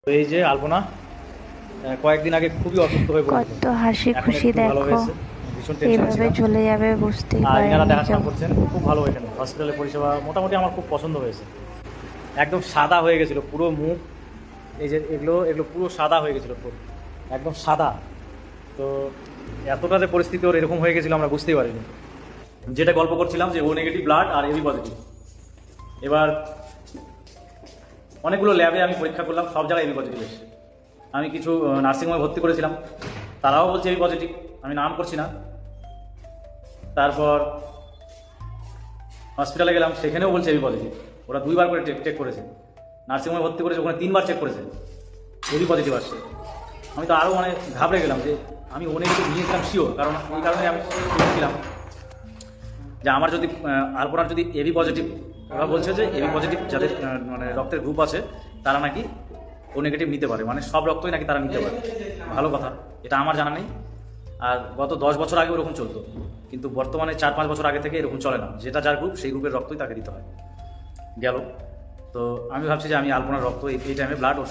তো এই যে আলপনা কয়েকদিন আগে খুবই অসুস্থ হয়ে পড়েছিল। কত হাসি এখন খুশি একটু ভালো দেখো, হয়েছে, ভীষণ টেনশনে এভাবে ছিলাম। চলে যাবে বুঝতেই আর এনারা পারিনি দেখাশোনা কেউ। করছেন, খুব ভালো এখানে হসপিটালের পরিষেবা মোটামুটি আমার খুব পছন্দ হয়েছে। একদম সাদা হয়ে গেছিলো পুরো মুখ, এই যে এগুলো এগুলো পুরো সাদা হয়ে গেছিলো, পুরো একদম সাদা। তো এতটা যে পরিস্থিতি ওর এরকম হয়ে গেছিলো আমরা বুঝতেই পারিনি। যেটা গল্প করছিলাম যে ও নেগেটিভ ব্লাড আর এবি পজিটিভ। এবার অনেকগুলো ল্যাবে আমি পরীক্ষা করলাম, সব জায়গায় এবি পজিটিভ এসেছে। আমি কিছু নার্সিংহোমে ভর্তি করেছিলাম, তারাও বলছে এবি পজিটিভ, আমি নাম করছি না। তারপর হসপিটালে গেলাম, সেখানেও বলছে এবি পজিটিভ। ওরা 2বার করে চেক করেছে। নার্সিংহোমে ভর্তি করেছে, ওখানে 3বার চেক করেছে, এবি পজিটিভ আসছে। আমি তো আরও মানে ঘাবড়ে গেলাম যে আমি ও নেগেটিভ নিয়েছিলাম শিওর, কারণ এই কারণে আমি বলেছিলাম যে আমার যদি আলপনার যদি এবি পজিটিভ, ওরা বলছে যে এবি পজিটিভ যাদের মানে রক্তের গ্রুপ আছে তারা নাকি ও নেগেটিভ নিতে পারে, মানে সব রক্তই নাকি তারা নিতে পারে। ভালো কথা, এটা আমার জানা নেই। আর গত 10 বছর আগে ওরকম চলতো, কিন্তু বর্তমানে 4-5 বছর আগে থেকে এরকম চলে না, যেটা যার গ্রুপ সেই গ্রুপের রক্তই তাকে দিতে হয়। গেল। তো আমি ভাবছি যে আমি আলপনার রক্ত এই টাইমে ব্লাড ওর